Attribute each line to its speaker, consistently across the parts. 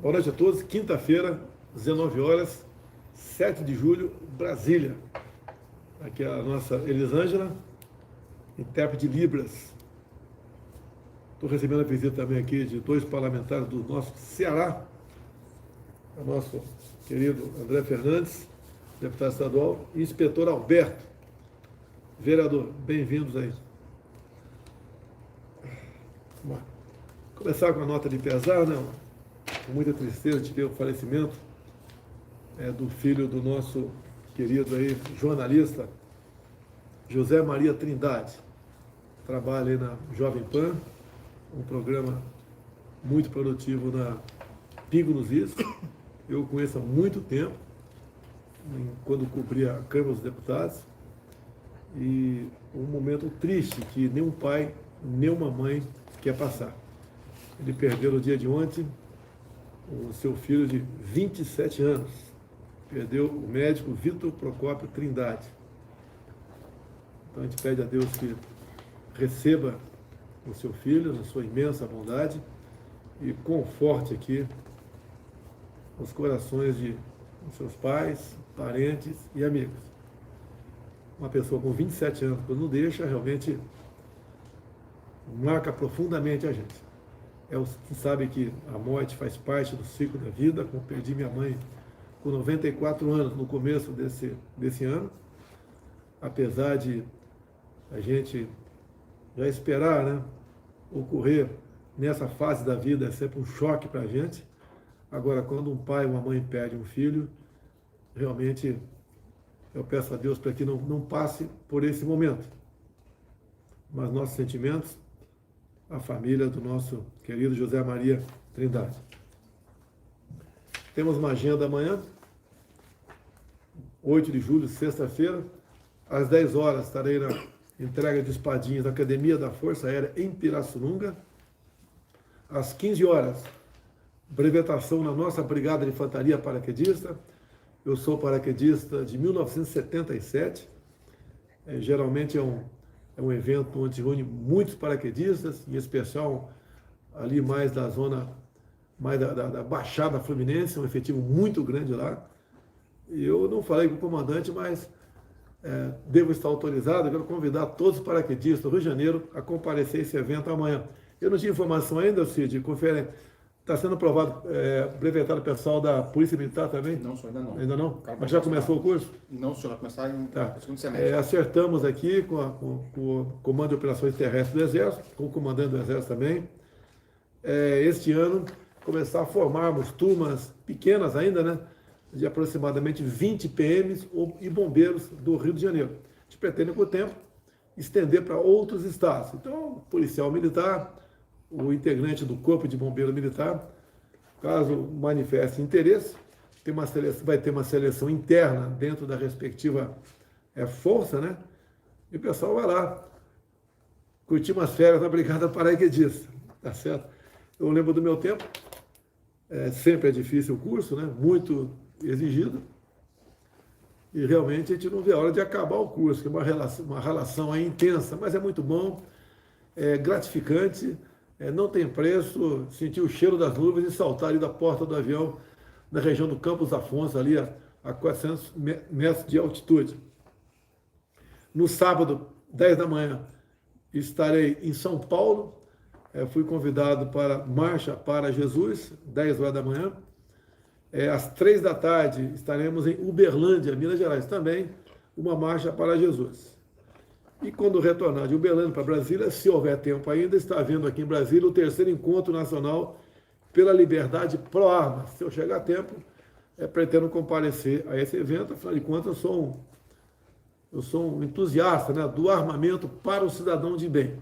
Speaker 1: Boa noite a todos. Quinta-feira, 19 horas, 7 de julho, Brasília. Aqui é a nossa Elisângela, intérprete de Libras. Estou recebendo a visita também aqui de dois parlamentares do nosso Ceará, o nosso querido André Fernandes, deputado estadual, e inspetor Alberto. Vereador, bem-vindos aí. Vamos começar com a nota de pesar, né? Com muita tristeza de ver o falecimento do filho do nosso querido aí, jornalista, José Maria Trindade. Trabalha aí na Jovem Pan, um programa muito produtivo na Pingo nos Is. Eu o conheço há muito tempo, quando cobria a Câmara dos Deputados, e um momento triste que nem um pai, nem uma mãe quer passar. Ele perdeu no dia de ontem o seu filho de 27 anos. Perdeu o médico Vitor Procópio Trindade. Então a gente pede a Deus que receba o seu filho na sua imensa bondade e conforte aqui os corações de seus pais, parentes e amigos. Uma pessoa com 27 anos, quando não deixa, realmente marca profundamente a gente. Você sabe que a morte faz parte do ciclo da vida. Como perdi minha mãe com 94 anos no começo desse ano, apesar de a gente já esperar, né, ocorrer nessa fase da vida, é sempre um choque para a gente. Agora, quando um pai ou uma mãe perde um filho, realmente eu peço a Deus para que não passe por esse momento. Mas nossos sentimentos, a família do nosso querido José Maria Trindade. Temos uma agenda amanhã, 8 de julho, sexta-feira, às 10 horas estarei na entrega de espadinhas da Academia da Força Aérea em Pirassununga. Às 15 horas, brevetação na nossa Brigada de Infantaria Paraquedista. Eu sou paraquedista de 1977. Geralmente é um evento onde reúne muitos paraquedistas, em especial ali mais da zona, mais da Baixada Fluminense, um efetivo muito grande lá. E eu não falei com o comandante, mas devo estar autorizado. Eu quero convidar todos os paraquedistas do Rio de Janeiro a comparecer a esse evento amanhã. Eu não tinha informação ainda, Cid, confere. Está sendo aprovado, brevetado o pessoal da Polícia Militar também?
Speaker 2: Não, senhor, ainda não.
Speaker 1: Ainda não? Mas já começou o curso?
Speaker 2: Não, senhor, vai começar no segundo
Speaker 1: semestre. Acertamos aqui com o Comando de Operações Terrestres do Exército, com o comandante do Exército também, este ano, começar a formarmos turmas pequenas ainda, né, de aproximadamente 20 PMs e bombeiros do Rio de Janeiro. A gente pretende, com o tempo, estender para outros estados. Então, policial militar, o integrante do Corpo de Bombeiro Militar, caso manifeste interesse, vai ter uma seleção interna dentro da respectiva força, né? E o pessoal vai lá curtir umas férias na Brigada Paraquedista, tá certo? Eu lembro do meu tempo, sempre é difícil o curso, né? Muito exigido, e realmente a gente não vê a hora de acabar o curso, que é uma relação aí intensa, mas é muito bom, é gratificante. Não tem preço sentir o cheiro das nuvens e saltar ali da porta do avião na região do Campos Afonso, ali a 400 metros de altitude. No sábado, 10 da manhã, estarei em São Paulo. Fui convidado para Marcha para Jesus, 10 horas da manhã. Às 3 da tarde, estaremos em Uberlândia, Minas Gerais, também uma Marcha para Jesus. E quando retornar de Uberlândia para Brasília, se houver tempo ainda, está havendo aqui em Brasília o 3º Encontro Nacional pela Liberdade Pro Armas. Se eu chegar a tempo, pretendo comparecer a esse evento. Afinal de contas, eu sou um entusiasta, né, do armamento para o cidadão de bem.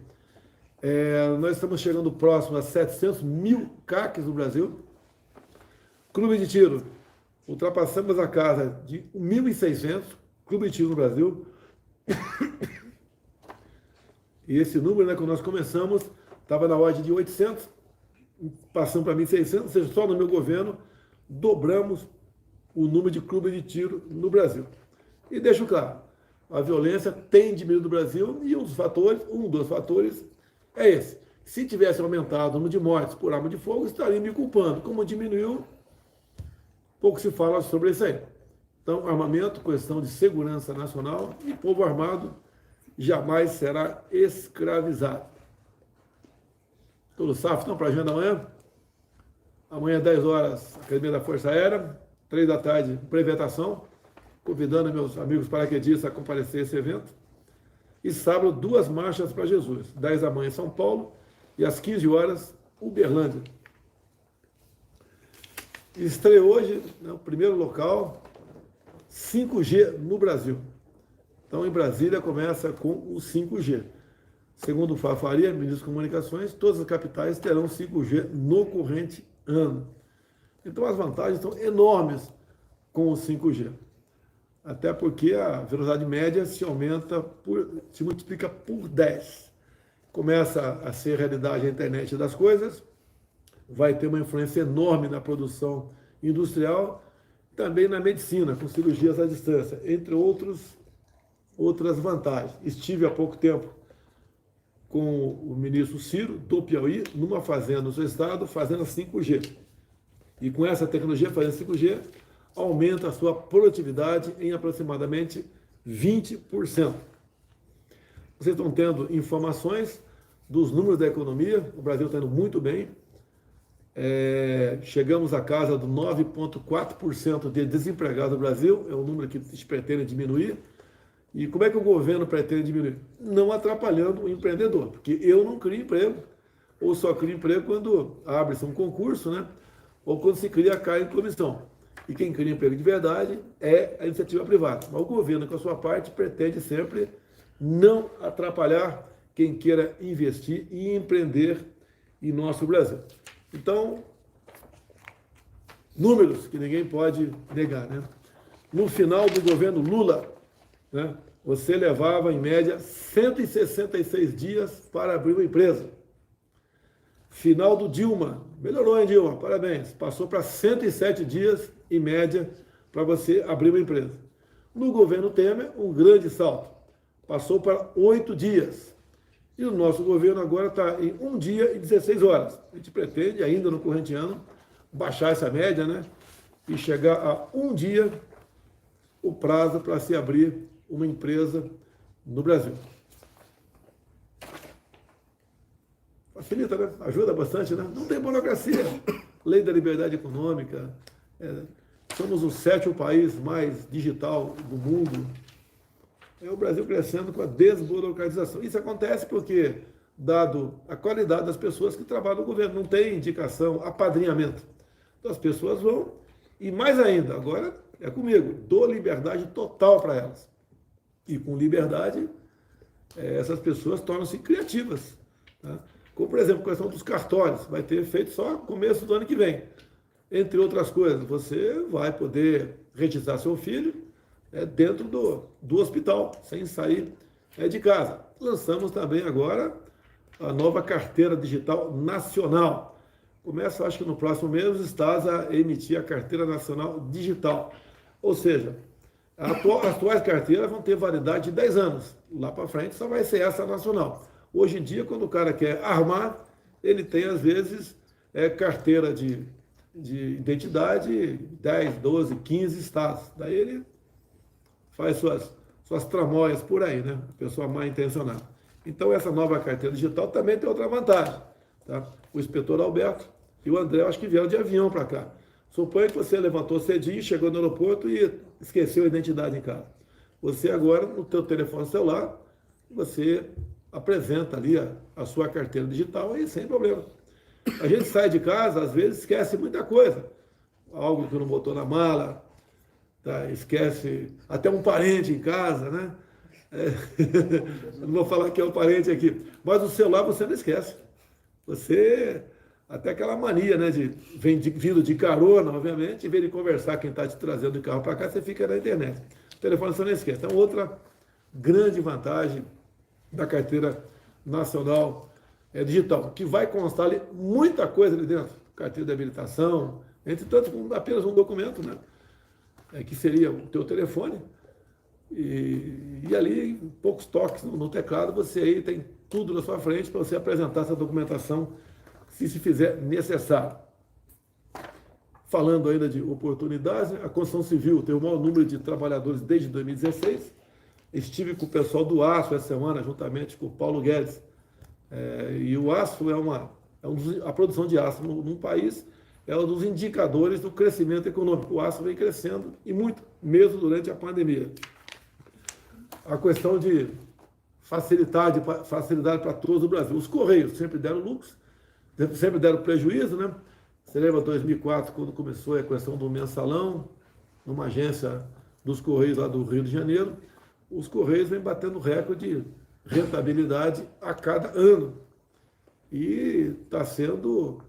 Speaker 1: Nós estamos chegando próximo a 700 mil CACs no Brasil. Clube de tiro, ultrapassamos a casa de 1.600 clubes de tiro no Brasil. E esse número, né, quando nós começamos, estava na ordem de 800, passando para 1.600, ou seja, só no meu governo, dobramos o número de clubes de tiro no Brasil. E deixo claro, a violência tem diminuído no Brasil e um dos fatores é esse. Se tivesse aumentado o número de mortes por arma de fogo, estaria me culpando. Como diminuiu, pouco se fala sobre isso aí. Então, armamento, questão de segurança nacional, e povo armado jamais será escravizado. Tudo safo, então, para a agenda amanhã? Amanhã, 10 horas, Academia da Força Aérea, 3 da tarde, prevetação, convidando meus amigos paraquedistas a comparecer a esse evento. E sábado, 2 marchas para Jesus, 10 da manhã em São Paulo e às 15 horas, Uberlândia. Estreou hoje, né, o primeiro local, 5G no Brasil. Então, em Brasília, começa com o 5G. Segundo o Fafaria, ministro de Comunicações, todas as capitais terão 5G no corrente ano. Então, as vantagens são enormes com o 5G. Até porque a velocidade média se multiplica por 10. Começa a ser realidade a internet das coisas, vai ter uma influência enorme na produção industrial, também na medicina, com cirurgias à distância, entre outras vantagens. Estive há pouco tempo com o ministro Ciro, do Piauí, numa fazenda no seu estado, fazendo 5G. E com essa tecnologia, fazendo 5G, aumenta a sua produtividade em aproximadamente 20%. Vocês estão tendo informações dos números da economia, o Brasil está indo muito bem, chegamos à casa do 9,4% de desempregados no Brasil, é um número que se pretende diminuir. E como é que o governo pretende diminuir? Não atrapalhando o empreendedor, porque eu não crio emprego, ou só crio emprego quando abre-se um concurso, né? Ou quando se cria a carga de comissão. E quem cria emprego de verdade é a iniciativa privada. Mas o governo, com a sua parte, pretende sempre não atrapalhar quem queira investir e empreender em nosso Brasil. Então, números que ninguém pode negar, né? No final do governo Lula, né, você levava, em média, 166 dias para abrir uma empresa. Final do Dilma, melhorou, hein, Dilma? Parabéns. Passou para 107 dias, em média, para você abrir uma empresa. No governo Temer, um grande salto. Passou para 8 dias. E o nosso governo agora está em 1 dia e 16 horas. A gente pretende, ainda no corrente ano, baixar essa média, né? E chegar a 1 dia o prazo para se abrir uma empresa no Brasil. Facilita, né? Ajuda bastante, né? Não tem burocracia. Lei da liberdade econômica. Somos o 7º país mais digital do mundo. É o Brasil crescendo com a desburocratização. Isso acontece porque, dado a qualidade das pessoas que trabalham no governo, não tem indicação, apadrinhamento. Então as pessoas vão, e mais ainda, agora é comigo, dou liberdade total para elas. E com liberdade, essas pessoas tornam-se criativas. Tá? Como, por exemplo, a questão dos cartórios, vai ter efeito só no começo do ano que vem. Entre outras coisas, você vai poder registrar seu filho dentro do hospital, sem sair de casa. Lançamos também agora a nova carteira digital nacional. Começa, acho que no próximo mês, os estados a emitir a carteira nacional digital. Ou seja, as atuais carteiras vão ter validade de 10 anos. Lá para frente só vai ser essa nacional. Hoje em dia, quando o cara quer armar, ele tem, às vezes, carteira de identidade 10, 12, 15 estados. Daí ele faz suas tramóias por aí, né? Pessoa mal intencionada. Então, essa nova carteira digital também tem outra vantagem. Tá? O inspetor Alberto e o André, acho que vieram de avião para cá. Suponha que você levantou cedinho, chegou no aeroporto e esqueceu a identidade em casa. Você agora, no teu telefone celular, você apresenta ali a sua carteira digital e sem problema. A gente sai de casa, às vezes, esquece muita coisa. Algo que não botou na mala, tá? Esquece até um parente em casa, né? Não vou falar que é um parente aqui, mas o celular você não esquece. Você, até aquela mania, né, vindo de carona, obviamente, em vez de conversar quem está te trazendo de carro para cá, você fica na internet. O telefone você não esquece. Então, outra grande vantagem da carteira nacional digital, que vai constar ali muita coisa ali dentro, carteira de habilitação, entre tanto, apenas um documento, né, que seria o teu telefone, e ali, em poucos toques no teclado, você aí tem tudo na sua frente para você apresentar essa documentação, se fizer necessário. falando ainda de oportunidades, né? A construção civil tem o maior número de trabalhadores desde 2016. Estive com o pessoal do Aço essa semana, juntamente com o Paulo Guedes. E o aço a produção de aço num país é um dos indicadores do crescimento econômico. O aço vem crescendo, e muito, mesmo durante a pandemia. A questão de facilidade para todos o Brasil. Os Correios sempre deram lucros, sempre deram prejuízo, né? Você lembra 2004, quando começou a questão do mensalão, numa agência dos Correios lá do Rio de Janeiro, os Correios vêm batendo recorde de rentabilidade a cada ano. E está sendo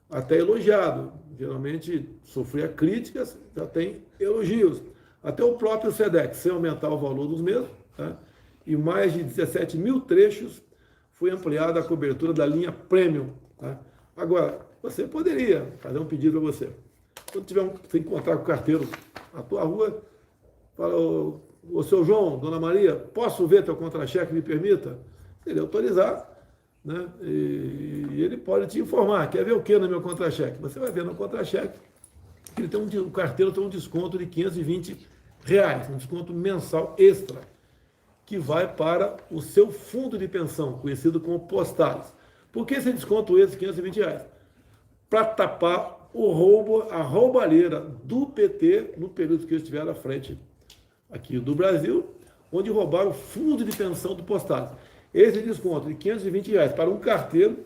Speaker 1: até elogiado. Geralmente sofria críticas, já tem elogios. Até o próprio SEDEX, sem aumentar o valor dos mesmos, tá? E mais de 17 mil trechos foi ampliada a cobertura da linha Premium. Tá? Agora, você poderia fazer um pedido a você. Quando você encontrar com o carteiro na tua rua, fala, ô seu João, dona Maria, posso ver teu contra-cheque, me permita? Se ele autorizar, né? E ele pode te informar, quer ver o que no meu contra-cheque? Você vai ver no contra-cheque que o carteiro tem um desconto de R$520, um desconto mensal extra, que vai para o seu fundo de pensão, conhecido como Postales. Por que esse desconto extra de R$520? Para tapar o roubo, a roubalheira do PT no período que eles estiveram à frente aqui do Brasil, onde roubaram o fundo de pensão do Postales. Esse desconto de R$520 para um carteiro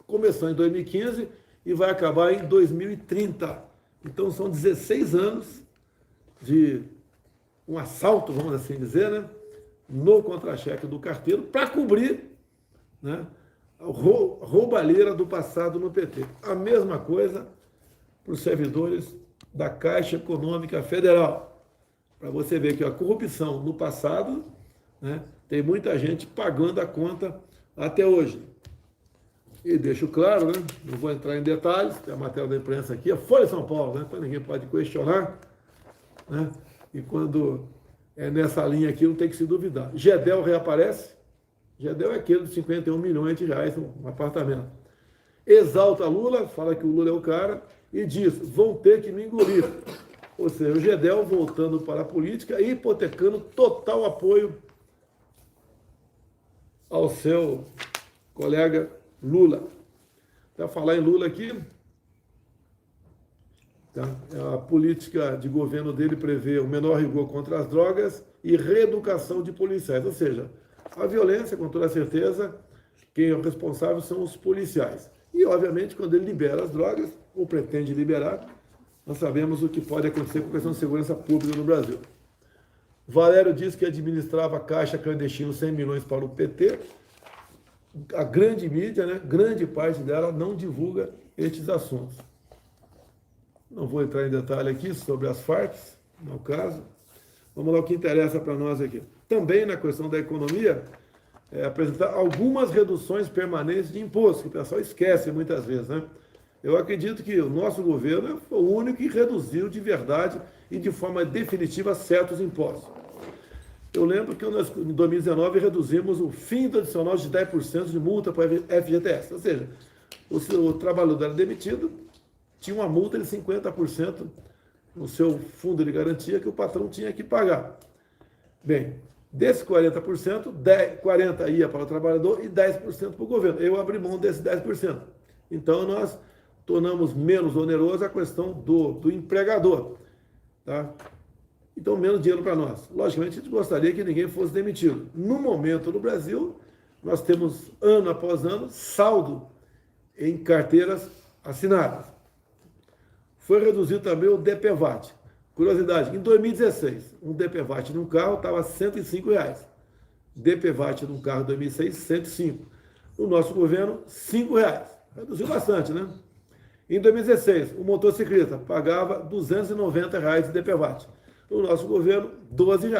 Speaker 1: começou em 2015 e vai acabar em 2030. Então são 16 anos de um assalto, vamos assim dizer, né, no contra-cheque do carteiro para cobrir, né, a roubalheira do passado no PT. A mesma coisa para os servidores da Caixa Econômica Federal. Para você ver que a corrupção no passado, né, tem muita gente pagando a conta até hoje. E deixo claro, né, não vou entrar em detalhes, tem a matéria da imprensa aqui, a Folha de São Paulo, né, então ninguém pode questionar, né, e quando é nessa linha aqui não tem que se duvidar. Gedel reaparece. Gedel é aquele de 51 milhões de reais um apartamento. Exalta Lula, fala que o Lula é o cara, e diz, vão ter que me engolir. Ou seja, o Gedel voltando para a política e hipotecando total apoio ao seu colega Lula. Para falar em Lula aqui, tá? A política de governo dele prevê o menor rigor contra as drogas e reeducação de policiais. Ou seja, a violência, com toda certeza, quem é o responsável são os policiais. E, obviamente, quando ele libera as drogas, ou pretende liberar, nós sabemos o que pode acontecer com a questão de segurança pública no Brasil. Valério disse que administrava a caixa clandestina 100 milhões para o PT. A grande mídia, né, grande parte dela não divulga estes assuntos. Não vou entrar em detalhe aqui sobre as Farc, no caso. Vamos lá, o que interessa para nós aqui. Também na questão da economia, apresentar algumas reduções permanentes de impostos, que o pessoal esquece muitas vezes, né? Eu acredito que o nosso governo foi o único que reduziu de verdade e de forma definitiva certos impostos. Eu lembro que nós, em 2019, reduzimos o fim do adicional de 10% de multa para a FGTS. Ou seja, o trabalhador era demitido, tinha uma multa de 50% no seu fundo de garantia que o patrão tinha que pagar. Bem, desses 40%, 40% ia para o trabalhador e 10% para o governo. Eu abri mão desses 10%. Então, nós tornamos menos onerosa a questão do empregador. Tá? Então, menos dinheiro para nós. Logicamente, a gente gostaria que ninguém fosse demitido. No momento, no Brasil, nós temos, ano após ano, saldo em carteiras assinadas. Foi reduzido também o DPVAT. Curiosidade, em 2016, um DPVAT num carro estava R$ 105. DPVAT num carro em 2006, 105. No nosso governo, R$ 5. Reduziu bastante, né? Em 2016, o motociclista pagava R$ 290 de DPVAT. No nosso governo, R$ 12.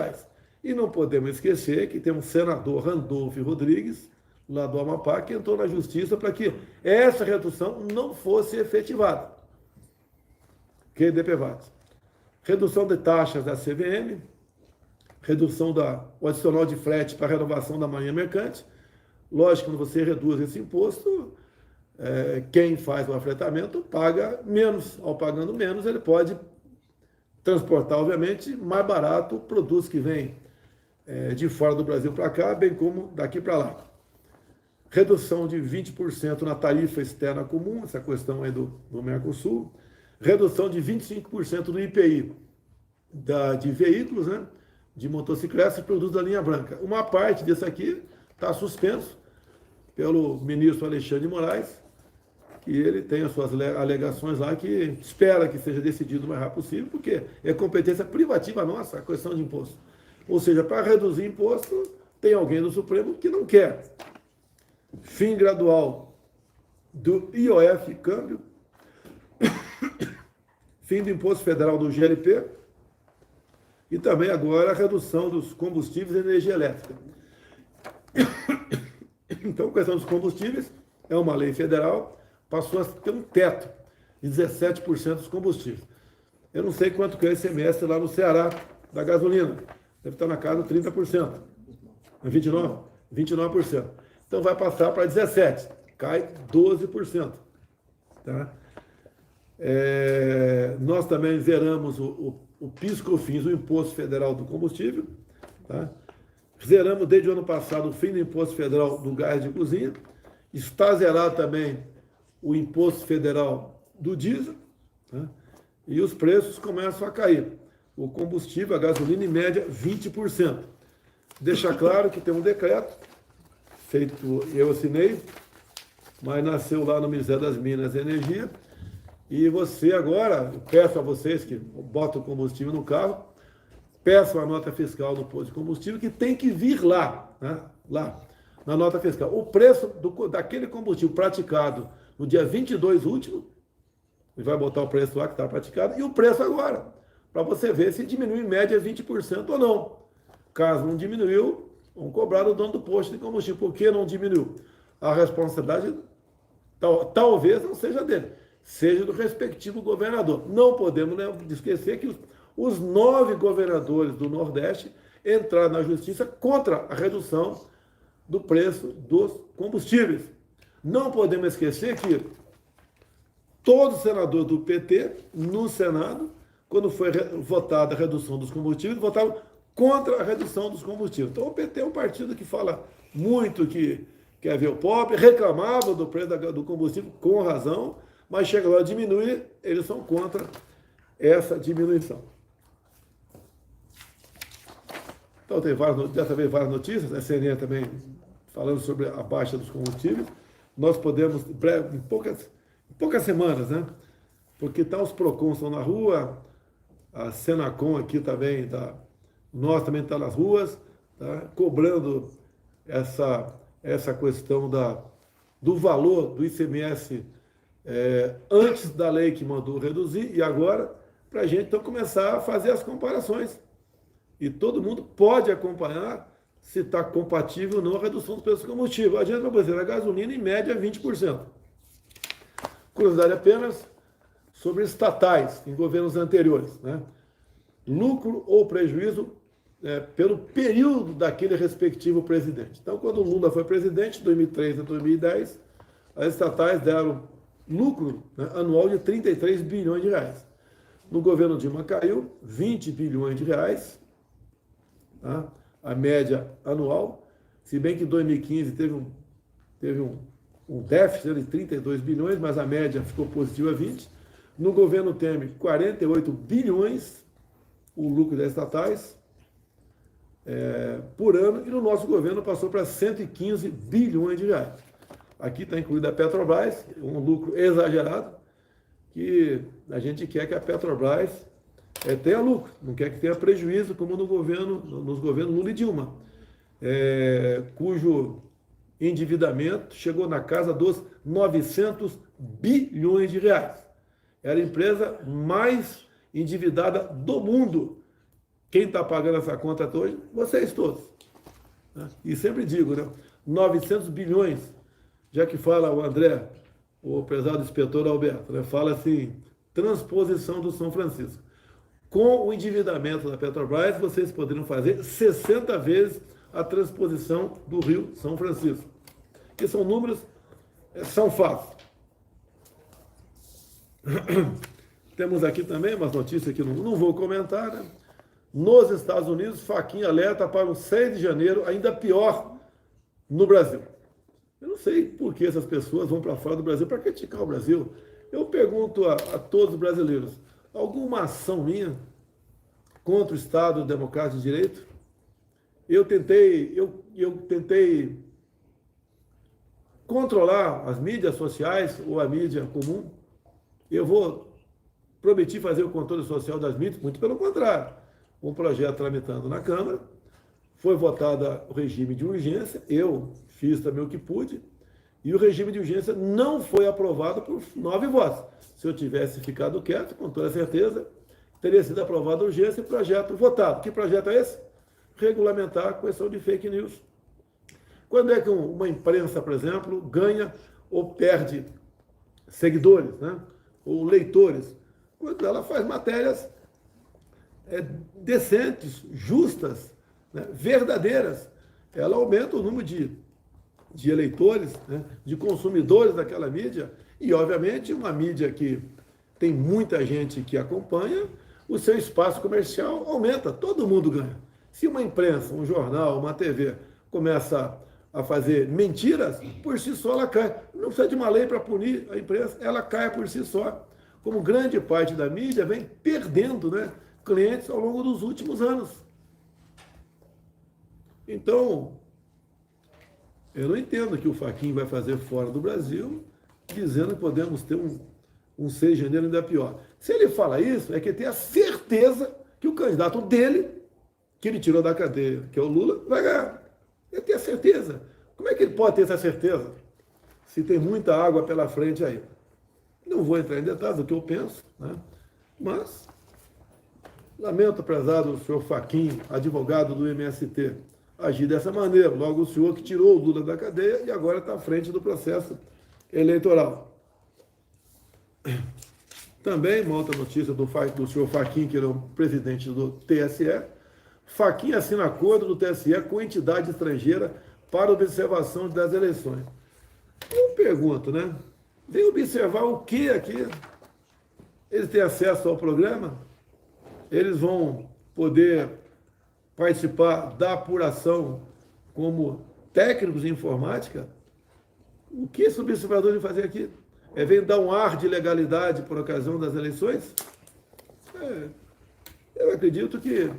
Speaker 1: E não podemos esquecer que tem um senador, Randolfo Rodrigues, lá do Amapá, que entrou na justiça para que essa redução não fosse efetivada. Que é DPVAT. Redução de taxas da CVM, redução do adicional de frete para renovação da marinha mercante. Lógico, quando você reduz esse imposto, quem faz o afretamento paga menos. Ao pagando menos, ele pode transportar, obviamente, mais barato produtos que vêm de fora do Brasil para cá, bem como daqui para lá. Redução de 20% na tarifa externa comum, essa questão aí do Mercosul. Redução de 25% no IPI de veículos, né, de motocicletas e produtos da linha branca. Uma parte disso aqui está suspenso pelo ministro Alexandre de Moraes, que ele tem as suas alegações lá, que espera que seja decidido o mais rápido possível, porque é competência privativa nossa a questão de imposto. Ou seja, para reduzir imposto, tem alguém do Supremo que não quer. Fim gradual do IOF câmbio, fim do imposto federal do GLP e também agora a redução dos combustíveis e energia elétrica. Então, a questão dos combustíveis é uma lei federal, passou a ter um teto de 17% dos combustíveis. Eu não sei quanto que é esse semestre lá no Ceará da gasolina. Deve estar na casa de 30%. É 29%? 29%. Então vai passar para 17%. Cai 12%. Tá? Nós também zeramos o PIS/COFINS, o Imposto Federal do Combustível. Tá? Zeramos desde o ano passado o fim do Imposto Federal do Gás de Cozinha. Está zerado também o Imposto Federal do Diesel. Tá? E os preços começam a cair. O combustível, a gasolina, em média, 20%. Deixa claro que tem um decreto, feito, eu assinei, mas nasceu lá no Ministério das Minas e Energia. E você agora, peço a vocês que botam combustível no carro, peçam a nota fiscal do posto de combustível, que tem que vir lá, né? Lá, na nota fiscal. O preço daquele combustível praticado no dia 22 último, ele vai botar o preço lá que está praticado, e o preço agora, para você ver se diminui em média 20% ou não. Caso não diminuiu, vão cobrar do dono do posto de combustível. Por que não diminuiu? A responsabilidade talvez não seja dele, seja do respectivo governador. Não podemos, né, esquecer que os 9 governadores do Nordeste entraram na justiça contra a redução do preço dos combustíveis. Não podemos esquecer que todos os senadores do PT, no Senado, quando foi votada a redução dos combustíveis, votaram contra a redução dos combustíveis. Então o PT é um partido que fala muito que quer ver o pobre, reclamava do preço do combustível com razão, mas chega lá a diminuir, eles são contra essa diminuição. Então tem dessa vez várias notícias, a CNN também falando sobre a baixa dos combustíveis. Nós podemos, em poucas semanas, né? Porque tá, os PROCON estão na rua, a Senacom aqui também, nós também estamos nas ruas, tá, cobrando essa questão do valor do ICMS antes da lei que mandou reduzir, e agora, para a gente então começar a fazer as comparações. E todo mundo pode acompanhar se está compatível ou não a redução do preço do combustível. A gente vai fazer a gasolina em média 20%. Curiosidade apenas sobre estatais em governos anteriores, né? Lucro ou prejuízo pelo período daquele respectivo presidente. Então, quando o Lula foi presidente, 2003 a 2010, as estatais deram lucro, né, anual de 33 bilhões de reais. No governo Dilma caiu 20 bilhões de reais, tá? A média anual, se bem que em 2015 teve um déficit de 32 bilhões, mas a média ficou positiva a 20. No governo Temer, 48 bilhões o lucro das estatais por ano, e no nosso governo passou para 115 bilhões de reais. Aqui está incluída a Petrobras, um lucro exagerado, que a gente quer que a Petrobras tenha lucro, não quer que tenha prejuízo, como nos governos Lula e Dilma, cujo endividamento chegou na casa dos 900 bilhões de reais. Era a empresa mais endividada do mundo. Quem está pagando essa conta até hoje? Vocês todos. E sempre digo, né? 900 bilhões, já que fala o André, o prezado inspetor Alberto, né? Fala assim, transposição do São Francisco. Com o endividamento da Petrobras, vocês poderiam fazer 60 vezes a transposição do Rio São Francisco. Que são números, são fatos. Temos aqui também umas notícias que não vou comentar, né? Nos Estados Unidos, Fachin alerta para o 6 de janeiro, ainda pior no Brasil. Eu não sei por que essas pessoas vão para fora do Brasil para criticar o Brasil. Eu pergunto a todos os brasileiros, alguma ação minha contra o Estado Democrático de Direito? Eu tentei controlar as mídias sociais ou a mídia comum. Prometi fazer o controle social das mídias, muito pelo contrário. Um projeto tramitando na Câmara, foi votado o regime de urgência, eu fiz também o que pude, e o regime de urgência não foi aprovado por 9 votos. Se eu tivesse ficado quieto, com toda certeza, teria sido aprovado a urgência e o projeto votado. Que projeto é esse? Regulamentar a questão de fake news. Quando é que uma imprensa, por exemplo, ganha ou perde seguidores, né? Ou leitores? Quando ela faz matérias decentes, justas, né? Verdadeiras. Ela aumenta o número de eleitores, né? De consumidores daquela mídia, e, obviamente, uma mídia que tem muita gente que acompanha, o seu espaço comercial aumenta, todo mundo ganha. Se uma imprensa, um jornal, uma TV começa a fazer mentiras, por si só ela cai. Não precisa de uma lei para punir a imprensa, ela cai por si só. Como grande parte da mídia vem perdendo, né, clientes ao longo dos últimos anos. Então, eu não entendo que o Fachin vai fazer fora do Brasil, dizendo que podemos ter um 6 de janeiro ainda pior. Se ele fala isso, é que ele tem a certeza que o candidato dele, que ele tirou da cadeia, que é o Lula, vai ganhar. Ele tem a certeza. Como é que ele pode ter essa certeza? Se tem muita água pela frente aí. Não vou entrar em detalhes do que eu penso, né? Mas lamento, prezado o senhor Fachin, advogado do MST, agir dessa maneira. Logo, o senhor que tirou o Lula da cadeia e agora está à frente do processo eleitoral. Também, uma outra notícia do senhor Fachin, que era o presidente do TSE. Fachin assina acordo do TSE com entidade estrangeira para observação das eleições. Eu pergunto, né? Vem observar o que aqui? Eles têm acesso ao programa? Eles vão poder participar da apuração como técnicos em informática? O que esse observador vem fazer aqui? Vem dar um ar de legalidade por ocasião das eleições? Eu acredito que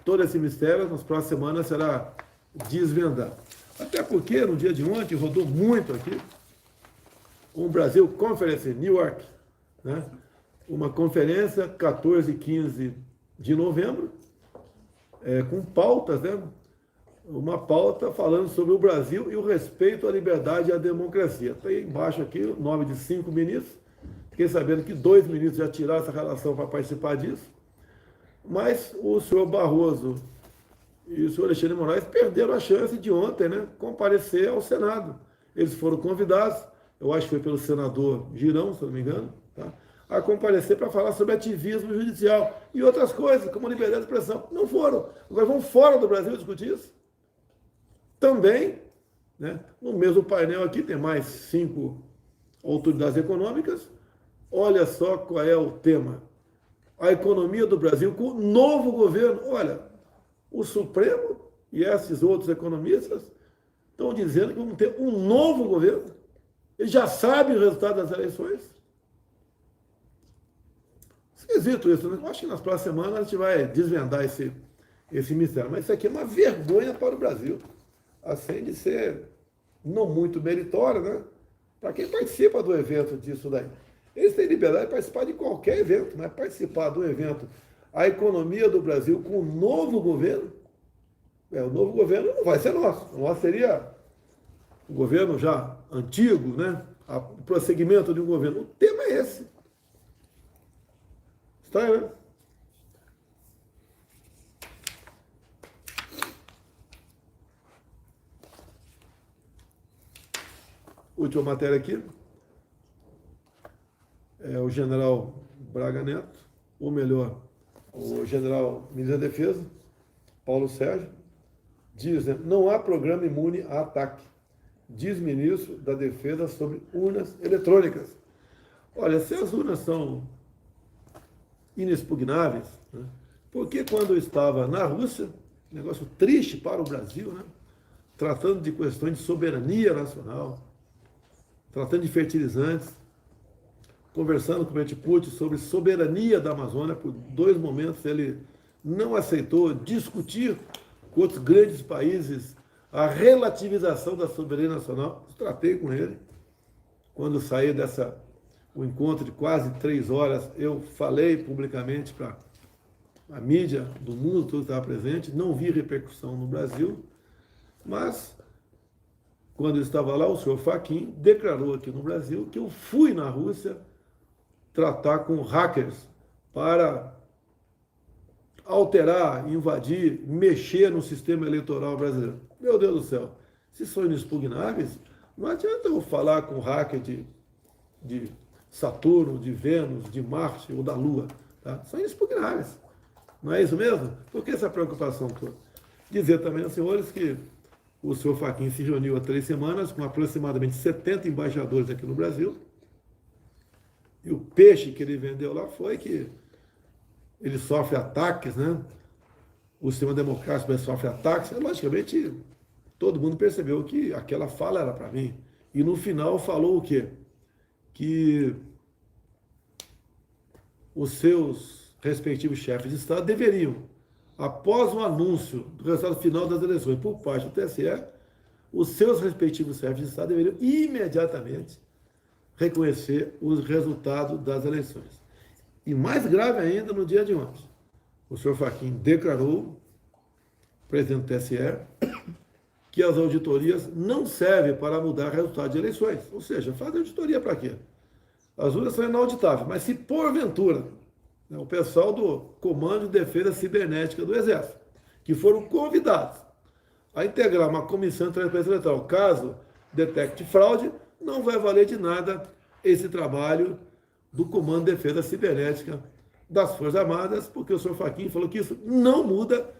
Speaker 1: todo esse mistério nas próximas semanas será desvendado. Até porque no dia de ontem rodou muito aqui um Brasil Conference em New York, né? Uma conferência 14 e 15 de novembro, com pautas, né? Uma pauta falando sobre o Brasil e o respeito à liberdade e à democracia. Tem embaixo aqui o nome de 5 ministros. Fiquei sabendo que 2 ministros já tiraram essa relação para participar disso. Mas o senhor Barroso e o senhor Alexandre de Moraes perderam a chance de ontem, né, comparecer ao Senado. Eles foram convidados, eu acho que foi pelo senador Girão, se não me engano, tá, a comparecer para falar sobre ativismo judicial e outras coisas, como liberdade de expressão. Não foram. Agora vão fora do Brasil discutir isso. Também, né, no mesmo painel aqui, tem mais 5 autoridades econômicas. Olha só qual é o tema. A economia do Brasil com o novo governo. Olha, o Supremo e esses outros economistas estão dizendo que vamos ter um novo governo. Eles já sabem o resultado das eleições. Esquisito isso, né? Eu acho que nas próximas semanas a gente vai desvendar esse mistério. Mas isso aqui é uma vergonha para o Brasil. Assim de ser não muito meritório, né? Para quem participa do evento disso daí. Eles têm liberdade de participar de qualquer evento, mas participar do evento, a economia do Brasil com o novo governo, o novo governo não vai ser nosso. O nosso seria um governo já antigo, né? O prosseguimento de um governo. O tema é esse. Estranho, né? Última matéria aqui. O general Braga Neto, ou melhor, o general ministro da Defesa, Paulo Sérgio, diz, né, não há programa imune a ataque, diz ministro da Defesa sobre urnas eletrônicas. Olha, se as urnas são inexpugnáveis, né? Porque quando eu estava na Rússia, negócio triste para o Brasil, né? Tratando de questões de soberania nacional, tratando de fertilizantes, conversando com o presidente Putin sobre soberania da Amazônia, por 2 momentos ele não aceitou discutir com outros grandes países a relativização da soberania nacional. Tratei com ele. Quando saí o encontro de quase 3 horas, eu falei publicamente para a mídia do mundo todo que estava presente, não vi repercussão no Brasil, mas quando eu estava lá, o senhor Fachin declarou aqui no Brasil que eu fui na Rússia tratar com hackers para alterar, invadir, mexer no sistema eleitoral brasileiro. Meu Deus do céu, se são inexpugnáveis, não adianta eu falar com hacker de Saturno, de Vênus, de Marte ou da Lua. Tá? São inexpugnáveis. Não é isso mesmo? Por que essa preocupação toda? Dizer também aos senhores que o senhor Fachin se reuniu há 3 semanas com aproximadamente 70 embaixadores aqui no Brasil. E o peixe que ele vendeu lá foi que ele sofre ataques, né? O sistema democrático sofre ataques. Logicamente, todo mundo percebeu que aquela fala era para mim. E no final falou o quê? Que os seus respectivos chefes de Estado deveriam, após o anúncio do resultado final das eleições por parte do TSE, os seus respectivos chefes de Estado deveriam imediatamente reconhecer os resultados das eleições. E mais grave ainda, no dia de ontem, o senhor Fachin declarou, presidente do TSE, que as auditorias não servem para mudar o resultado de eleições. Ou seja, faz auditoria para quê? As urnas são inauditáveis, mas se porventura o pessoal do Comando de Defesa Cibernética do Exército, que foram convidados a integrar uma comissão de transparência eleitoral, caso detecte fraude, não vai valer de nada esse trabalho do Comando de Defesa Cibernética das Forças Armadas, porque o senhor Fachin falou que isso não muda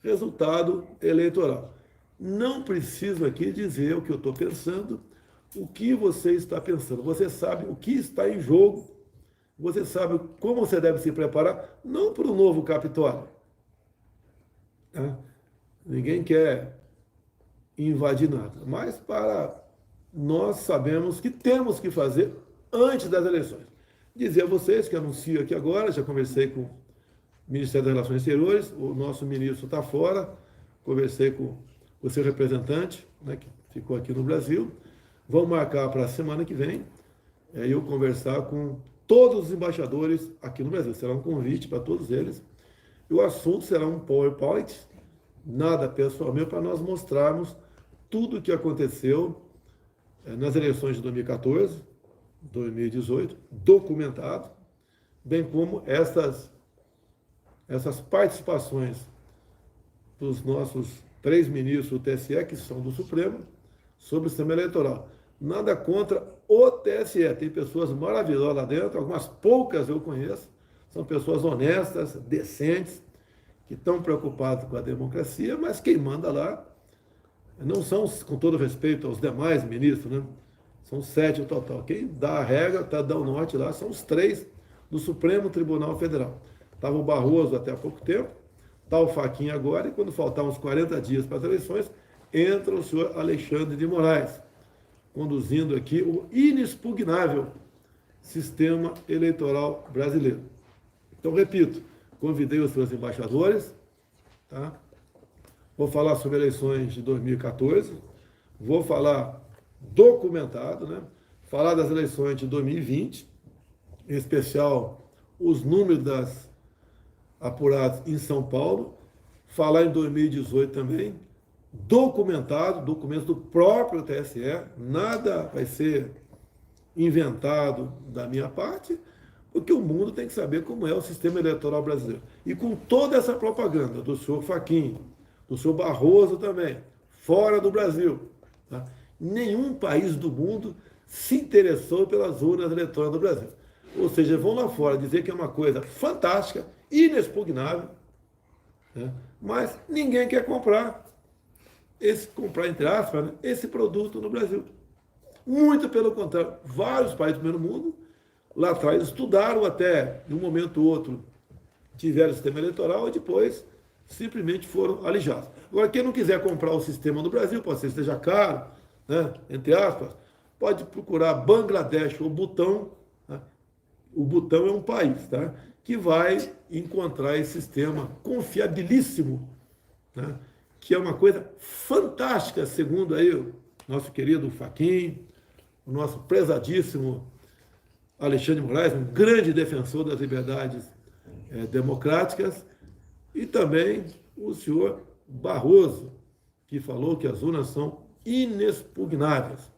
Speaker 1: resultado eleitoral. Não preciso aqui dizer o que eu estou pensando, o que você está pensando. Você sabe o que está em jogo, você sabe como você deve se preparar, não para o novo Capitólio. Tá? Ninguém quer invadir nada, mas para nós sabemos que temos que fazer antes das eleições. Dizer a vocês que anuncio aqui agora, já conversei com o Ministério das Relações Exteriores, o nosso ministro está fora, conversei com o seu representante, né, que ficou aqui no Brasil, vamos marcar para a semana que vem, eu conversar com todos os embaixadores aqui no Brasil. Será um convite para todos eles. E o assunto será um PowerPoint, nada pessoal meu, para nós mostrarmos tudo o que aconteceu nas eleições de 2014, 2018, documentado, bem como essas participações dos nossos 3 ministros do TSE, que são do Supremo, sobre o sistema eleitoral. Nada contra o TSE, tem pessoas maravilhosas lá dentro, algumas poucas eu conheço, são pessoas honestas, decentes, que estão preocupadas com a democracia, mas quem manda lá não são, com todo respeito aos demais ministros, né? São 7 no total. Quem dá a regra, dá o norte lá, são os 3 do Supremo Tribunal Federal. Estava o Barroso até há pouco tempo, está o Fachin agora, e quando faltar uns 40 dias para as eleições, entra o senhor Alexandre de Moraes, conduzindo aqui o inexpugnável sistema eleitoral brasileiro. Então, repito, convidei os seus embaixadores, tá? Vou falar sobre eleições de 2014, vou falar documentado, né? Falar das eleições de 2020, em especial os números das apuradas em São Paulo, falar em 2018 também, documentado, documentos do próprio TSE, nada vai ser inventado da minha parte, porque o mundo tem que saber como é o sistema eleitoral brasileiro. E com toda essa propaganda do senhor Fachin, do senhor Barroso também, fora do Brasil, tá? Nenhum país do mundo se interessou pelas urnas eletrônicas do Brasil. Ou seja, vão lá fora dizer que é uma coisa fantástica, inexpugnável, né? Mas ninguém quer comprar entre aspas, né, esse produto no Brasil. Muito pelo contrário, vários países do primeiro mundo lá atrás estudaram até, de um momento ou outro, tiveram o sistema eleitoral e depois simplesmente foram alijados. Agora, quem não quiser comprar o sistema no Brasil, pode ser que esteja caro, né, entre aspas, pode procurar Bangladesh ou Butão. Né? O Butão é um país, tá, que vai encontrar esse sistema confiabilíssimo, né, que é uma coisa fantástica, segundo aí o nosso querido Fachin, o nosso prezadíssimo Alexandre de Moraes, um grande defensor das liberdades democráticas, e também o senhor Barroso, que falou que as urnas são inexpugnáveis.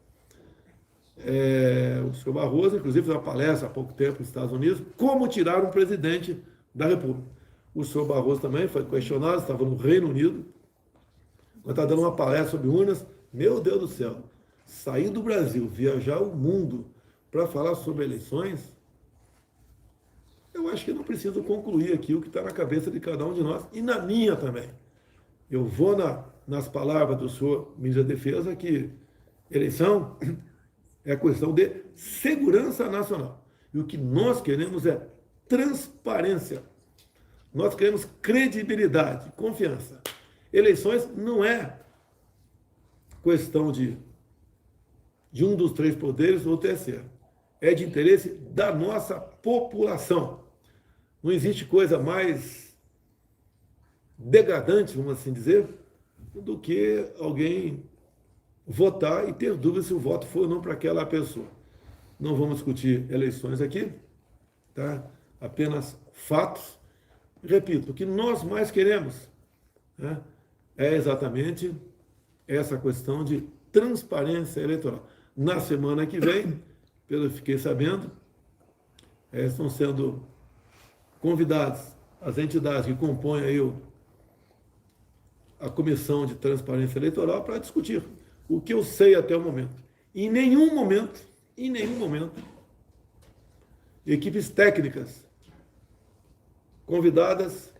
Speaker 1: O senhor Barroso, inclusive, fez uma palestra há pouco tempo nos Estados Unidos, como tirar um presidente da República. O senhor Barroso também foi questionado, estava no Reino Unido, mas está dando uma palestra sobre urnas. Meu Deus do céu, sair do Brasil, viajar o mundo para falar sobre eleições, eu acho que não preciso concluir aqui o que está na cabeça de cada um de nós, e na minha também. Eu vou nas palavras do senhor ministro da Defesa que eleição é questão de segurança nacional. E o que nós queremos é transparência. Nós queremos credibilidade, confiança. Eleições não é questão de um dos três poderes ou terceiro. É de interesse da nossa população. Não existe coisa mais degradante, vamos assim dizer, do que alguém votar e ter dúvida se o voto foi ou não para aquela pessoa. Não vamos discutir eleições aqui, tá? Apenas fatos. Repito, o que nós mais queremos, né, é exatamente essa questão de transparência eleitoral. Na semana que vem, pelo que fiquei sabendo, estão sendo convidados as entidades que compõem aí a Comissão de Transparência Eleitoral para discutir o que eu sei até o momento. Em nenhum momento, equipes técnicas convidadas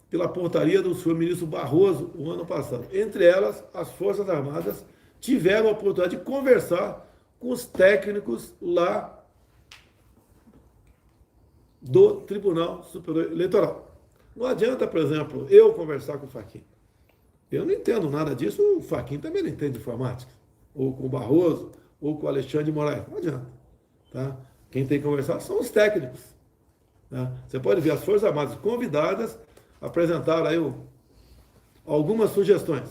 Speaker 1: pela portaria do senhor ministro Barroso o ano passado. Entre elas, as Forças Armadas tiveram a oportunidade de conversar com os técnicos lá do Tribunal Superior Eleitoral. Não adianta, por exemplo, eu conversar com o Fachin. Eu não entendo nada disso, o Fachin também não entende de informática. Ou com o Barroso, ou com o Alexandre de Moraes. Não adianta. Tá? Quem tem que conversar são os técnicos. Tá? Você pode ver as Forças Armadas convidadas apresentaram aí algumas sugestões.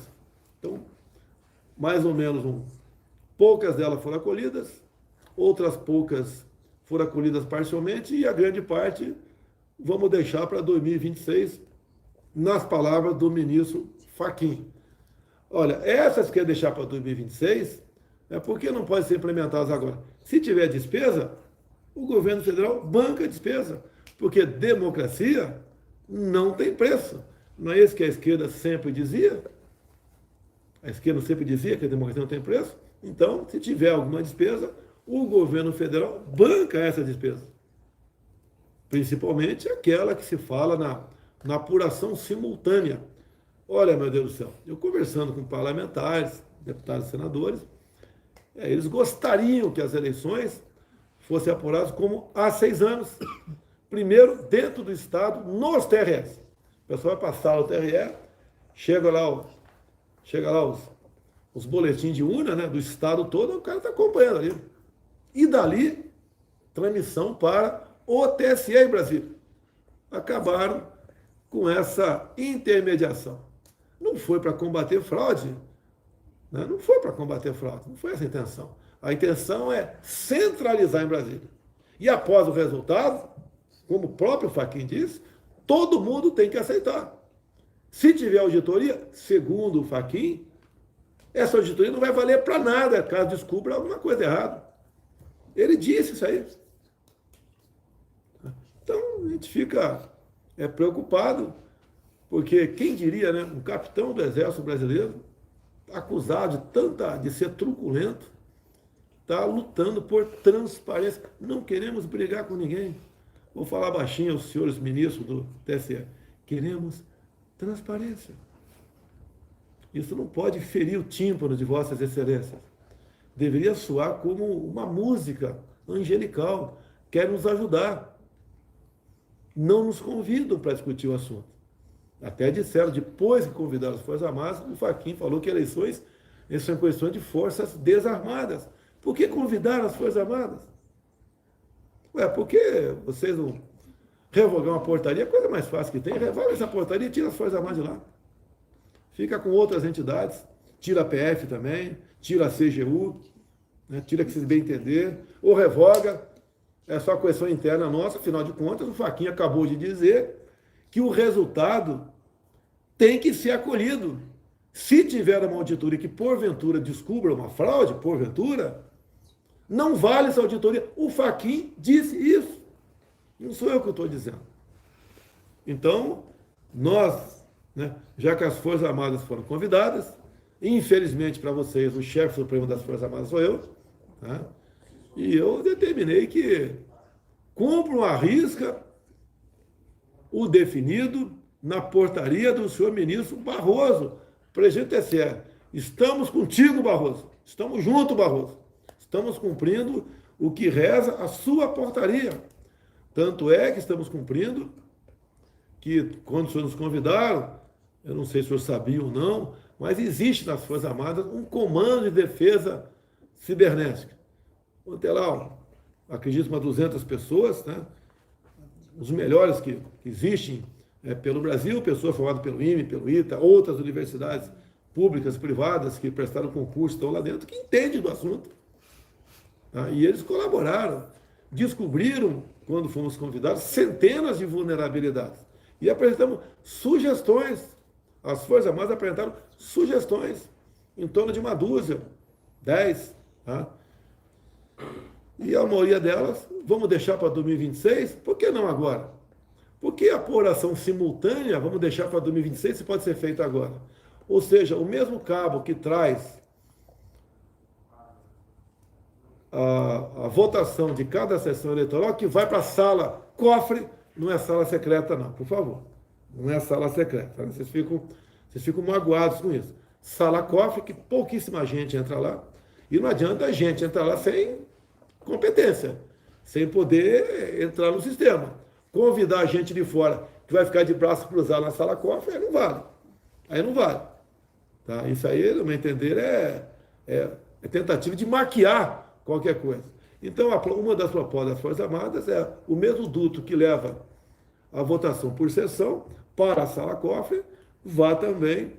Speaker 1: Então, mais ou menos poucas delas foram acolhidas, outras poucas foram acolhidas parcialmente e a grande parte vamos deixar para 2026, nas palavras do ministro Fachin. Olha, essas que quer deixar para 2026, por que não pode ser implementadas agora? Se tiver despesa, o governo federal banca a despesa, porque democracia não tem preço. Não é isso que a esquerda sempre dizia? A esquerda sempre dizia que a democracia não tem preço? Então, se tiver alguma despesa, o governo federal banca essa despesa. Principalmente aquela que se fala na apuração simultânea. Olha, meu Deus do céu, eu conversando com parlamentares, deputados e senadores, eles gostariam que as eleições fossem apuradas como há 6 anos. Primeiro, dentro do Estado, nos TREs. O pessoal vai passar o TRE, chega lá os boletins de urna, né, do Estado todo, o cara está acompanhando ali. E dali, transmissão para o TSE em Brasília. Acabaram com essa intermediação. Não foi para combater fraude, né? Não foi para combater fraude, não foi essa a intenção. A intenção é centralizar em Brasília. E após o resultado, como o próprio Fachin disse, todo mundo tem que aceitar. Se tiver auditoria, segundo o Fachin, essa auditoria não vai valer para nada caso descubra alguma coisa errada. Ele disse isso aí. Então, a gente fica preocupado, porque quem diria, né, um capitão do Exército Brasileiro, acusado de ser truculento, está lutando por transparência. Não queremos brigar com ninguém. Vou falar baixinho aos senhores ministros do TSE. Queremos transparência. Isso não pode ferir o tímpano de vossas excelências. Deveria soar como uma música angelical. querem nos ajudar. Não nos convidam para discutir o assunto. Até disseram, depois que convidaram as Forças Armadas, o Fachin falou que eleições são questões de forças desarmadas. Por que convidaram as Forças Armadas? Ué, por que vocês não revogar uma portaria? A coisa mais fácil que tem, revoga essa portaria e tira as Forças Armadas de lá. Fica com outras entidades, tira a PF também, tira a CGU, né, tira que vocês bem entender, ou revoga, é só questão interna nossa, afinal de contas, o Fachin acabou de dizer que o resultado tem que ser acolhido. Se tiver uma auditoria que, porventura, descubra uma fraude, porventura, não vale essa auditoria. O Fachin disse isso. Não sou eu que estou dizendo. Então, nós, né, já que as Forças Armadas foram convidadas, infelizmente para vocês, o chefe supremo das Forças Armadas sou eu, tá? E eu determinei que cumpram à risca o definido na portaria do senhor ministro Barroso, presidente do TSE. Estamos contigo, Barroso. Estamos juntos, Barroso. Estamos cumprindo o que reza a sua portaria. Tanto é que estamos cumprindo que, quando os senhores nos convidaram, eu não sei se o senhor sabia ou não, mas existe nas Forças Armadas um comando de defesa cibernética. Vou ter lá, acredito, umas 200 pessoas, né? Os melhores que existem pelo Brasil, pessoas formadas pelo IME, pelo ITA, outras universidades públicas, privadas, que prestaram concurso, estão lá dentro, que entendem do assunto. Tá? E eles colaboraram, descobriram, quando fomos convidados, centenas de vulnerabilidades. E apresentamos sugestões. As Forças Armadas apresentaram sugestões, em torno de uma dúzia, 10. Tá? E a maioria delas, vamos deixar para 2026? Por que não agora? Porque a apuração simultânea, vamos deixar para 2026, se pode ser feita agora. Ou seja, o mesmo cabo que traz a votação de cada sessão eleitoral, que vai para a sala cofre, não é sala secreta não, por favor. Não é sala secreta. Tá? Vocês ficam magoados com isso. Sala cofre, que pouquíssima gente entra lá, e não adianta a gente entrar lá sem competência, sem poder entrar no sistema. Convidar a gente de fora, que vai ficar de braço cruzado na sala cofre, aí não vale. Aí não vale. Tá? Isso aí, no meu entender, é tentativa de maquiar qualquer coisa. Então, uma das propostas das Forças Armadas é o mesmo duto que leva a votação por sessão para a sala cofre, vá também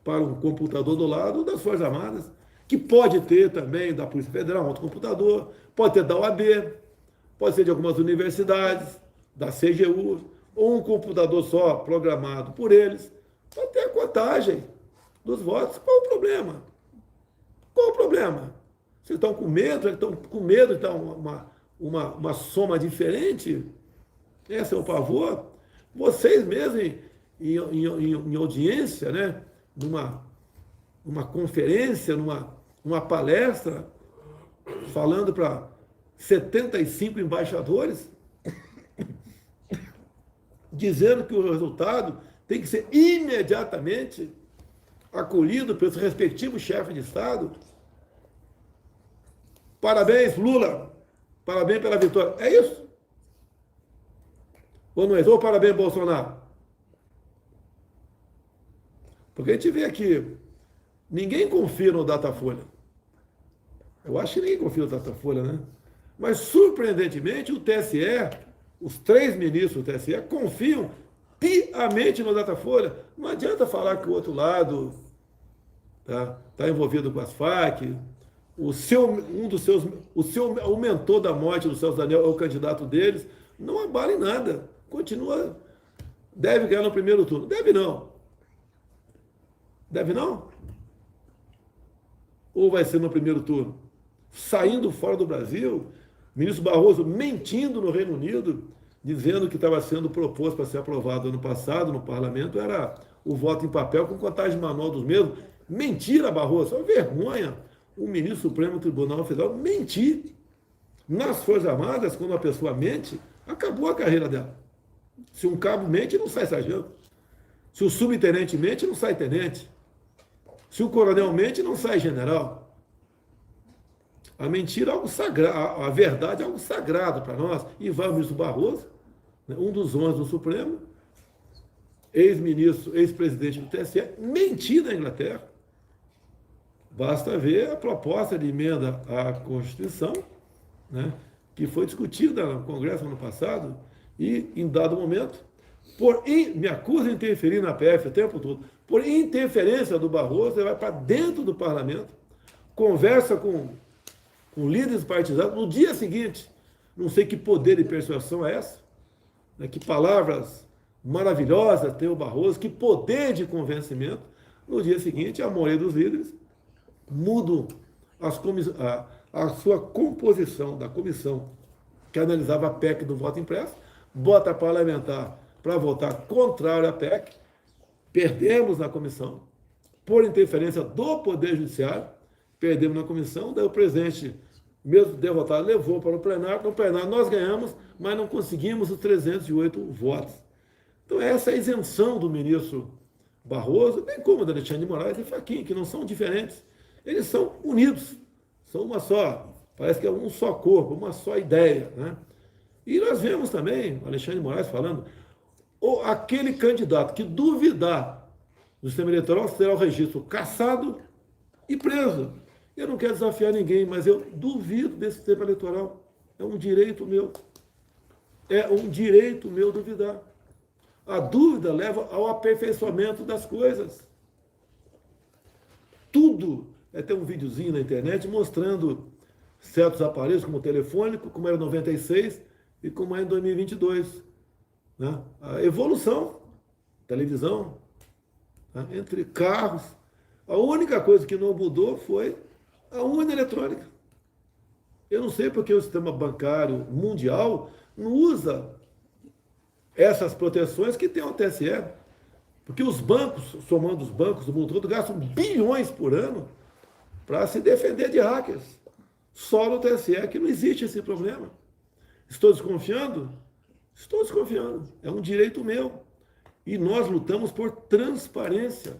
Speaker 1: para um computador do lado das Forças Armadas, que pode ter também da Polícia Federal, um outro computador, pode ter da OAB, pode ser de algumas universidades, da CGU, ou um computador só programado por eles, para ter a contagem dos votos. Qual o problema? Qual o problema? Vocês estão com medo? Eles estão com medo de dar uma soma diferente? Esse é o pavor? Vocês mesmos, em audiência, né? numa conferência, numa palestra, falando para 75 embaixadores, dizendo que o resultado tem que ser imediatamente acolhido pelos respectivos chefes de Estado. Parabéns, Lula. Parabéns pela vitória. É isso? Ou não é isso? Ou parabéns, Bolsonaro. Porque a gente vê aqui, ninguém confia no Datafolha. Eu acho que ninguém confia no Datafolha, né? Mas, surpreendentemente, o TSE, os 3 ministros do TSE, confiam piamente no Datafolha. Não adianta falar que o outro lado tá envolvido com as Farc. O mentor da morte do Celso Daniel é o candidato deles. Não abala em nada. Continua. Deve ganhar no primeiro turno. Deve não. Deve não? Ou vai ser no primeiro turno? Saindo fora do Brasil, o ministro Barroso mentindo no Reino Unido, dizendo que estava sendo proposto para ser aprovado ano passado no parlamento, era o voto em papel com contagem manual dos mesmos. Mentira, Barroso, é uma vergonha o ministro Supremo do Tribunal Federal mentir. Nas Forças Armadas, quando uma pessoa mente, acabou a carreira dela. Se um cabo mente, não sai sargento. Se o subtenente mente, não sai tenente. Se o coronel mente, não sai general. A mentira é algo sagrado, a verdade é algo sagrado para nós. E vai o ministro Barroso, né, um dos 11 do Supremo, ex-ministro, ex-presidente do TSE, mentir na Inglaterra. Basta ver a proposta de emenda à Constituição, né, que foi discutida no Congresso ano passado, e, em dado momento, me acusa de interferir na PF o tempo todo, por interferência do Barroso, ele vai para dentro do parlamento, conversa com líderes partidários, no dia seguinte, não sei que poder de persuasão é essa, né, que palavras maravilhosas tem o Barroso, que poder de convencimento, no dia seguinte, a maioria dos líderes mudam a sua composição da comissão que analisava a PEC do voto impresso, bota parlamentar para votar contrário à PEC, perdemos na comissão, por interferência do Poder Judiciário, perdemos na comissão, daí o presidente, mesmo derrotado, levou para o plenário, no plenário nós ganhamos, mas não conseguimos os 308 votos. Então essa é a isenção do ministro Barroso, bem como da Alexandre de Moraes e Fachin, que não são diferentes, eles são unidos, são uma só, parece que é um só corpo, uma só ideia, né? E nós vemos também, Alexandre de Moraes falando, aquele candidato que duvidar do sistema eleitoral será o registro cassado e preso. Eu não quero desafiar ninguém, mas eu duvido desse sistema eleitoral. É um direito meu. É um direito meu duvidar. A dúvida leva ao aperfeiçoamento das coisas. Tudo. Tem um videozinho na internet mostrando certos aparelhos, como o telefônico, como era em 96 e como é em 2022. Né? A evolução, televisão, né? Entre carros. A única coisa que não mudou foi a urna eletrônica. Eu não sei porque o sistema bancário mundial não usa essas proteções que tem o TSE. Porque os bancos, somando os bancos do mundo todo, gastam bilhões por ano para se defender de hackers. Só no TSE que não existe esse problema. Estou desconfiando? Estou desconfiando. É um direito meu. E nós lutamos por transparência.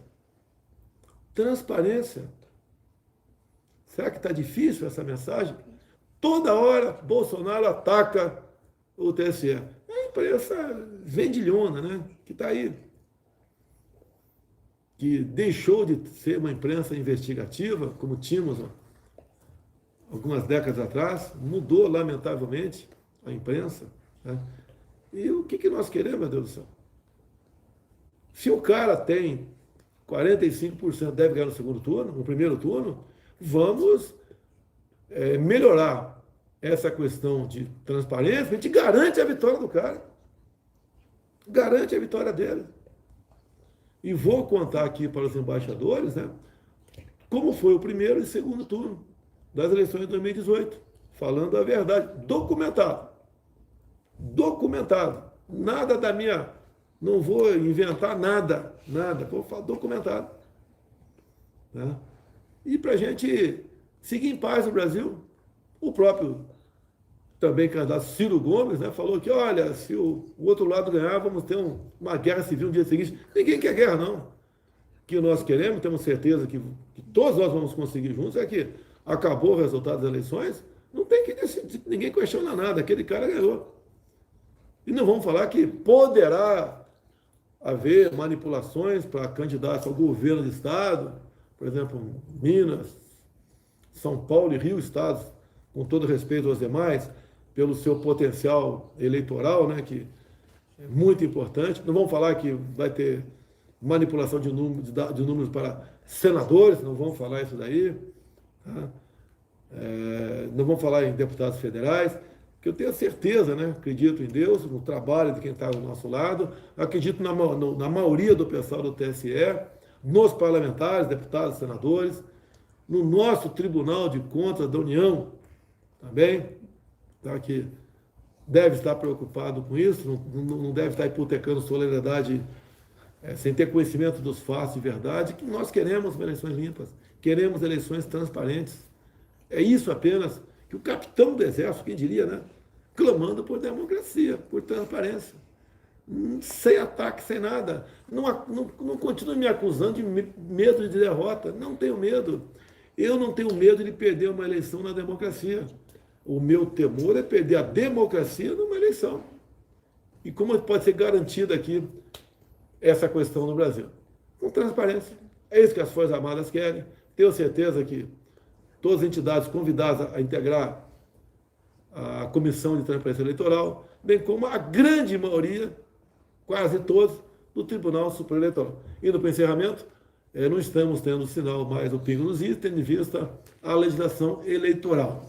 Speaker 1: Transparência. Será que está difícil essa mensagem? Toda hora Bolsonaro ataca o TSE. É a imprensa vendilhona, né? Que está aí. Que deixou de ser uma imprensa investigativa, como tínhamos algumas décadas atrás, mudou lamentavelmente a imprensa. Né? E o que nós queremos, meu Deus do céu? Se o cara tem 45% deve ganhar no segundo turno, no primeiro turno, vamos melhorar essa questão de transparência, a gente garante a vitória do cara. Garante a vitória dele. E vou contar aqui para os embaixadores, né, como foi o primeiro e segundo turno das eleições de 2018. Falando a verdade. Documentado. Documentado. Nada da minha... Não vou inventar nada. Nada. Vou falar documentado. Né? E para a gente seguir em paz no Brasil, o próprio também candidato Ciro Gomes, né, falou que, olha, se o outro lado ganhar, vamos ter uma guerra civil no dia seguinte. Ninguém quer guerra, não. O que nós queremos, temos certeza que todos nós vamos conseguir juntos, é que acabou o resultado das eleições, não tem que decidir, ninguém questiona nada, aquele cara ganhou. E não vamos falar que poderá haver manipulações para candidatos ao governo do Estado, por exemplo, Minas, São Paulo e Rio, estados, com todo respeito aos demais, pelo seu potencial eleitoral, né, que é muito importante. Não vamos falar que vai ter manipulação de números para senadores, não vamos falar isso daí. Tá? Não vamos falar em deputados federais, que eu tenho certeza, né, acredito em Deus, no trabalho de quem está ao nosso lado, acredito na maioria do pessoal do TSE, nos parlamentares, deputados, senadores, no nosso Tribunal de Contas da União, também, tá, que deve estar preocupado com isso, não deve estar hipotecando solidariedade sem ter conhecimento dos fatos e verdade, que nós queremos eleições limpas, queremos eleições transparentes. É isso apenas que o capitão do Exército, quem diria, né, clamando por democracia, por transparência, sem ataque, sem nada. Não continue me acusando de medo de derrota, não tenho medo. Eu não tenho medo de perder uma eleição na democracia. O meu temor é perder a democracia numa eleição. E como pode ser garantida aqui essa questão no Brasil? Com transparência. É isso que as Forças Armadas querem. Tenho certeza que todas as entidades convidadas a integrar a Comissão de Transparência Eleitoral, bem como a grande maioria, quase todos, do Tribunal Superior Eleitoral. Indo para o encerramento, não estamos tendo sinal mais do pingo nos is, tendo em vista a legislação eleitoral.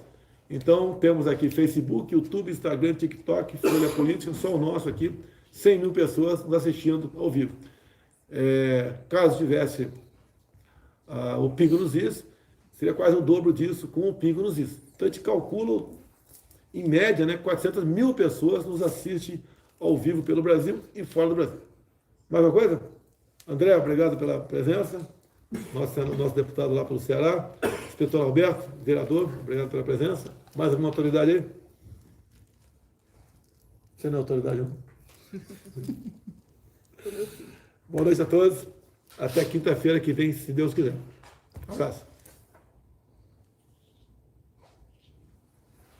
Speaker 1: Então, temos aqui Facebook, YouTube, Instagram, TikTok, Folha Política, só o nosso aqui, 100 mil pessoas nos assistindo ao vivo. Caso tivesse o pingo nos is, seria quase o dobro disso com o pingo nos is. Então, a gente calcula, em média, 400 mil pessoas nos assistem ao vivo pelo Brasil e fora do Brasil. Mais uma coisa? André, obrigado pela presença. Nosso deputado lá pelo Ceará. Inspetor Alberto, vereador, obrigado pela presença. Mais alguma autoridade aí? Você não é autoridade, não? Boa noite a todos. Até quinta-feira que vem, se Deus quiser. Um abraço.